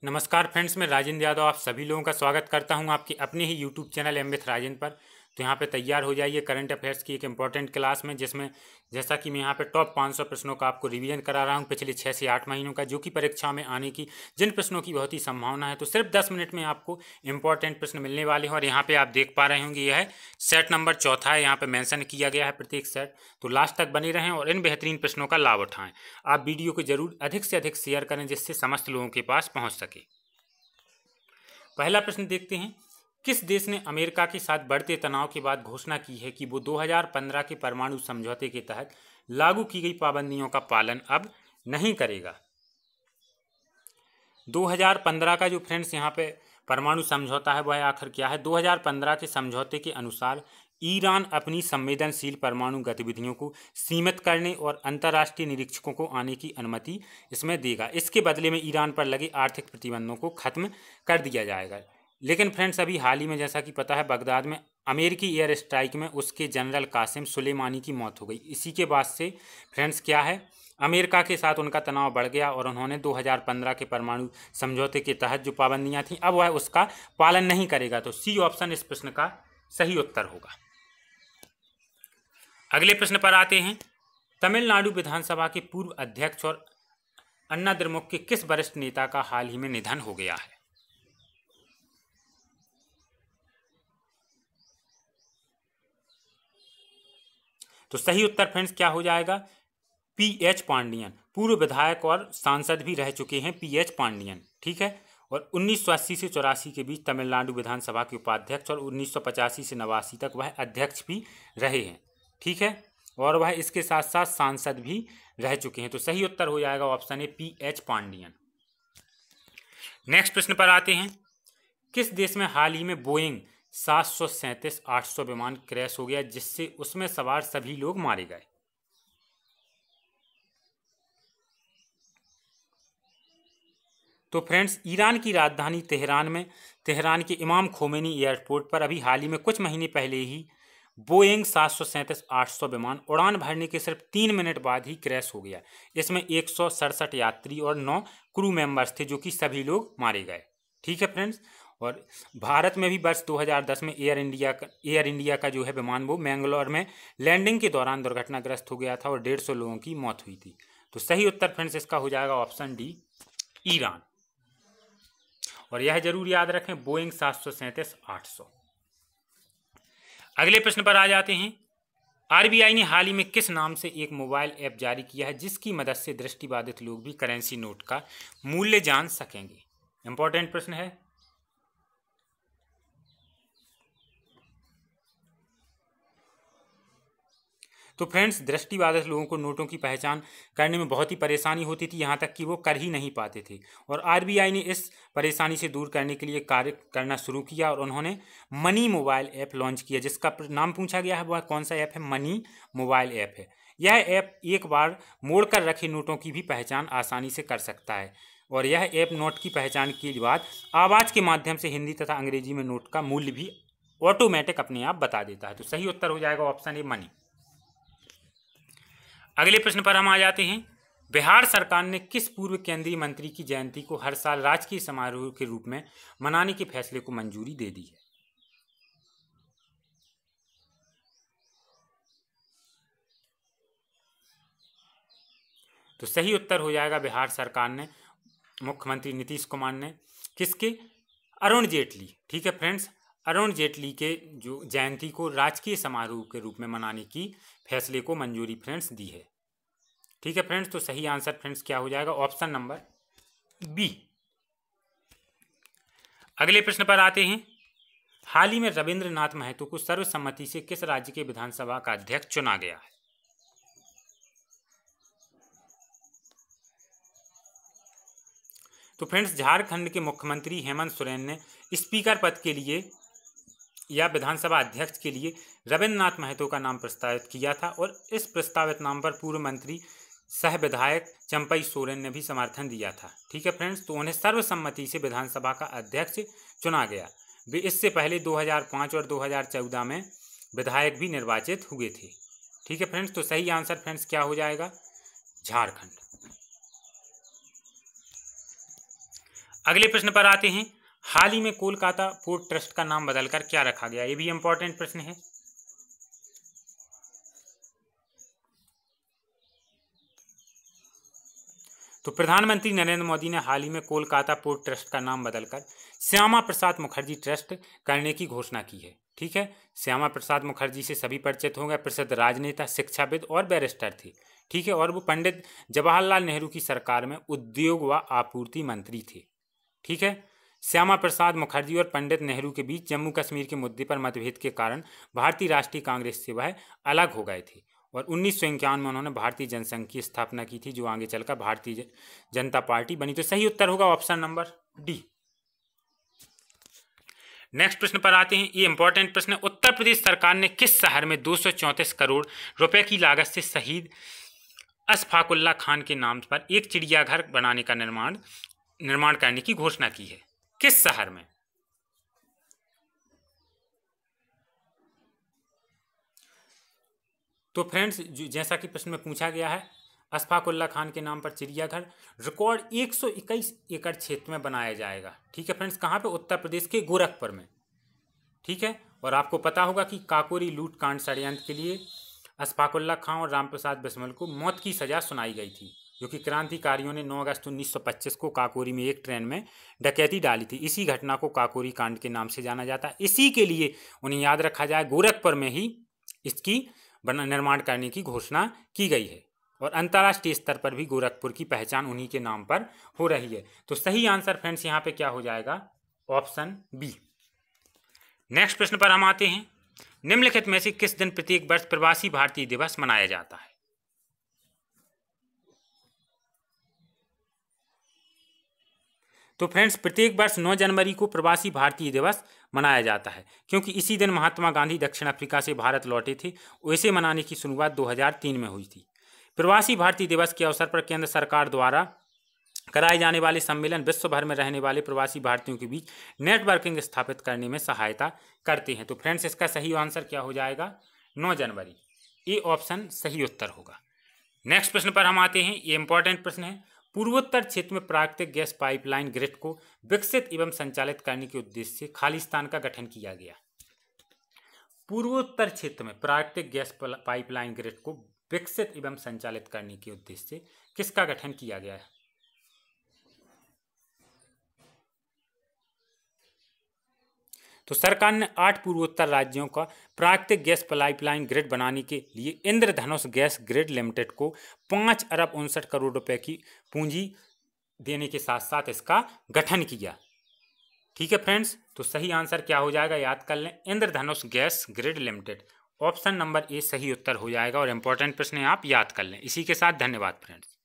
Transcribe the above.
नमस्कार फ्रेंड्स, मैं राजेंद्र यादव आप सभी लोगों का स्वागत करता हूं आपके अपने ही YouTube channel M with Rajendra पर। तो यहां पे तैयार हो जाइए करंट अफेयर्स की एक इंपॉर्टेंट क्लास में, जिसमें जैसा कि मैं यहां पे टॉप 500 प्रश्नों का आपको रिवीजन करा रहा हूं पिछले 6 से 8 महीनों का, जो कि परीक्षा में आने की जिन प्रश्नों की बहुत ही संभावना है। तो सिर्फ 10 मिनट में आपको इंपॉर्टेंट प्रश्न मिलने वाले हैं। और यहाँ पर आप देख पा रहे होंगे, यह है सेट नंबर चौथा है, यहाँ पर मैंसन किया गया है प्रत्येक सेट। तो लास्ट तक बने रहें और इन बेहतरीन प्रश्नों का लाभ उठाएं। आप वीडियो को जरूर अधिक से अधिक शेयर करें, जिससे समस्त लोगों के पास पहुँच सके। पहला प्रश्न देखते हैं, किस देश ने अमेरिका के साथ बढ़ते तनाव के बाद घोषणा की है कि वो 2015 के परमाणु समझौते के तहत लागू की गई पाबंदियों का पालन अब नहीं करेगा। 2015 का जो फ्रेंड्स यहाँ पे परमाणु समझौता है वह आखिर क्या है। 2015 के समझौते के अनुसार ईरान अपनी संवेदनशील परमाणु गतिविधियों को सीमित करने और अंतर्राष्ट्रीय निरीक्षकों को आने की अनुमति इसमें देगा। इसके बदले में ईरान पर लगे आर्थिक प्रतिबंधों को खत्म कर दिया जाएगा। लेकिन फ्रेंड्स, अभी हाल ही में जैसा कि पता है, बगदाद में अमेरिकी एयर स्ट्राइक में उसके जनरल कासिम सुलेमानी की मौत हो गई। इसी के बाद से फ्रेंड्स क्या है, अमेरिका के साथ उनका तनाव बढ़ गया और उन्होंने 2015 के परमाणु समझौते के तहत जो पाबंदियां थीं अब वह उसका पालन नहीं करेगा। तो सी ऑप्शन इस प्रश्न का सही उत्तर होगा। अगले प्रश्न पर आते हैं, तमिलनाडु विधानसभा के पूर्व अध्यक्ष और अन्ना द्रमुक के किस वरिष्ठ नेता का हाल ही में निधन हो गया है। तो सही उत्तर फ्रेंड्स क्या हो जाएगा, पीएच पांडियन। पूर्व विधायक और सांसद भी रह चुके हैं पीएच पांडियन, ठीक है। और 1980 से 84 के बीच तमिलनाडु विधानसभा के उपाध्यक्ष और 1985 से 89 तक वह अध्यक्ष भी रहे हैं, ठीक है। और वह इसके साथ साथ सांसद भी रह चुके हैं। तो सही उत्तर हो जाएगा option A, pH Pandian. Next प्रश्न पर आते हैं, किस देश में हाल ही में बोइंग 737-800 विमान क्रैश हो गया, जिससे उसमें सवार सभी लोग मारे गए। तो फ्रेंड्स, ईरान की राजधानी तेहरान के इमाम खोमेनी एयरपोर्ट पर अभी हाल ही में कुछ महीने पहले ही बोइंग 737-800 विमान उड़ान भरने के सिर्फ 3 मिनट बाद ही क्रैश हो गया। इसमें 167 यात्री और 9 क्रू मेंबर्स थे, जो कि सभी लोग मारे गए, ठीक है फ्रेंड्स। और भारत में भी वर्ष 2010 में एयर इंडिया का जो है विमान वो मैंगलोर में लैंडिंग के दौरान दुर्घटनाग्रस्त हो गया था और 150 लोगों की मौत हुई थी। तो सही उत्तर फ्रेंड्स इसका हो जाएगा ऑप्शन डी, ईरान। और यह जरूर याद रखें, बोइंग 737-800। अगले प्रश्न पर आ जाते हैं, आरबीआई ने हाल ही में किस नाम से एक मोबाइल ऐप जारी किया है, जिसकी मदद से दृष्टिबाधित लोग भी करेंसी नोट का मूल्य जान सकेंगे। इंपॉर्टेंट प्रश्न है। तो फ्रेंड्स, दृष्टिबाधित लोगों को नोटों की पहचान करने में बहुत ही परेशानी होती थी, यहाँ तक कि वो कर ही नहीं पाते थे। और आरबीआई ने इस परेशानी से दूर करने के लिए कार्य करना शुरू किया और उन्होंने मनी मोबाइल ऐप लॉन्च किया, जिसका नाम पूछा गया है वह कौन सा ऐप है, मनी मोबाइल ऐप है। यह ऐप एक बार मोड़ कर रखे नोटों की भी पहचान आसानी से कर सकता है। और यह ऐप नोट की पहचान के बाद आवाज़ के माध्यम से हिंदी तथा अंग्रेजी में नोट का मूल्य भी ऑटोमेटिक अपने आप बता देता है। तो सही उत्तर हो जाएगा ऑप्शन ए, मनी। अगले प्रश्न पर हम आ जाते हैं, बिहार सरकार ने किस पूर्व केंद्रीय मंत्री की जयंती को हर साल राजकीय समारोह के रूप में मनाने के फैसले को मंजूरी दे दी है। तो सही उत्तर हो जाएगा, बिहार सरकार ने, मुख्यमंत्री नीतीश कुमार ने, किसके, अरुण जेटली, ठीक है फ्रेंड्स, अरुण जेटली के जो जयंती को राजकीय समारोह के रूप में मनाने की फैसले को मंजूरी फ्रेंड्स दी है, ठीक है फ्रेंड्स। तो सही आंसर फ्रेंड्स क्या हो जाएगा, ऑप्शन नंबर बी। अगले प्रश्न पर आते हैं, हाल ही में रविंद्रनाथ महतो को सर्वसम्मति से किस राज्य के विधानसभा का अध्यक्ष चुना गया है। तो फ्रेंड्स, झारखंड के मुख्यमंत्री हेमंत सोरेन ने स्पीकर पद के लिए या विधानसभा अध्यक्ष के लिए रविंद्रनाथ महतो का नाम प्रस्तावित किया था और इस प्रस्तावित नाम पर पूर्व मंत्री सह विधायक चंपई सोरेन ने भी समर्थन दिया था, ठीक है फ्रेंड्स। तो उन्हें सर्वसम्मति से विधानसभा का अध्यक्ष चुना गया। वे इससे पहले 2005 और 2014 में विधायक भी निर्वाचित हुए थे, ठीक है फ्रेंड्स। तो सही आंसर फ्रेंड्स क्या हो जाएगा, झारखंड। अगले प्रश्न पर आते हैं। हाल ही में कोलकाता पोर्ट ट्रस्ट का नाम बदलकर क्या रखा गया? ये भी इंपॉर्टेंट प्रश्न है। तो प्रधानमंत्री नरेंद्र मोदी ने हाल ही में कोलकाता पोर्ट ट्रस्ट का नाम बदलकर श्यामा प्रसाद मुखर्जी ट्रस्ट करने की घोषणा की है। ठीक है, श्यामा प्रसाद मुखर्जी से सभी परिचित होंगे, प्रसिद्ध राजनेता, शिक्षाविद और बैरिस्टर थे। ठीक है, और वो पंडित जवाहरलाल नेहरू की सरकार में उद्योग व आपूर्ति मंत्री थे। ठीक है, श्यामा प्रसाद मुखर्जी और पंडित नेहरू के बीच जम्मू कश्मीर के मुद्दे पर मतभेद के कारण भारतीय राष्ट्रीय कांग्रेस से वह अलग हो गए थे और 1951 में उन्होंने भारतीय जनसंघ की स्थापना की थी, जो आगे चलकर भारतीय जनता पार्टी बनी। तो सही उत्तर होगा ऑप्शन नंबर डी। नेक्स्ट प्रश्न पर आते हैं। ये इंपॉर्टेंट प्रश्न है। उत्तर प्रदेश सरकार ने किस शहर में 234 करोड़ रुपए की लागत से शहीद अशफाकुल्ला खान के नाम पर एक चिड़ियाघर बनाने का निर्माण करने की घोषणा की है? किस शहर में? तो फ्रेंड्स, जैसा कि प्रश्न में पूछा गया है, अशफाकुल्ला खान के नाम पर चिड़ियाघर रिकॉर्ड 121 एकड़ क्षेत्र में बनाया जाएगा। ठीक है फ्रेंड्स, कहाँ पे? उत्तर प्रदेश के गोरखपुर में। ठीक है, और आपको पता होगा कि काकोरी लूट कांड षड्यंत्र के लिए अशफाकुल्ला खान और रामप्रसाद बिस्मिल को मौत की सजा सुनाई गई थी, जो कि क्रांतिकारियों ने 9 अगस्त 1925 को काकोरी में एक ट्रेन में डकैती डाली थी। इसी घटना को काकोरी कांड के नाम से जाना जाता है। इसी के लिए उन्हें याद रखा जाए, गोरखपुर में ही इसकी निर्माण करने की घोषणा की गई है और अंतर्राष्ट्रीय स्तर पर भी गोरखपुर की पहचान उन्हीं के नाम पर हो रही है। तो सही आंसर फ्रेंड्स यहाँ पे क्या हो जाएगा? Option B. नेक्स्ट प्रश्न पर हम आते हैं। निम्नलिखित में से किस दिन प्रत्येक वर्ष प्रवासी भारतीय दिवस मनाया जाता है? तो फ्रेंड्स, प्रत्येक वर्ष 9 जनवरी को प्रवासी भारतीय दिवस मनाया जाता है, क्योंकि इसी दिन महात्मा गांधी दक्षिण अफ्रीका से भारत लौटे थे। इसे मनाने की शुरुआत 2003 में हुई थी। प्रवासी भारतीय दिवस के अवसर पर केंद्र सरकार द्वारा कराए जाने वाले सम्मेलन विश्व भर में रहने वाले प्रवासी भारतीयों के बीच नेटवर्किंग स्थापित करने में सहायता करते हैं। तो फ्रेंड्स, इसका सही आंसर क्या हो जाएगा? 9 जनवरी। ये ऑप्शन सही उत्तर होगा। नेक्स्ट प्रश्न पर हम आते हैं। ये इंपॉर्टेंट प्रश्न है। पूर्वोत्तर क्षेत्र में प्राकृतिक गैस पाइपलाइन ग्रिड को विकसित एवं संचालित करने के उद्देश्य से खालिस्तान का गठन किया गया। पूर्वोत्तर क्षेत्र में प्राकृतिक गैस पाइपलाइन ग्रिड को विकसित एवं संचालित करने के उद्देश्य से किसका गठन किया गया है? तो सरकार ने 8 पूर्वोत्तर राज्यों का प्राकृतिक गैस पाइपलाइन ग्रिड बनाने के लिए इंद्रधनुष गैस ग्रिड लिमिटेड को 5 अरब 59 करोड़ रुपए की पूंजी देने के साथ साथ इसका गठन किया। ठीक है फ्रेंड्स, तो सही आंसर क्या हो जाएगा? याद कर लें, Indradhanush gas grid limited. Option number A सही उत्तर हो जाएगा और इंपॉर्टेंट प्रश्न आप याद कर लें। इसी के साथ धन्यवाद फ्रेंड्स।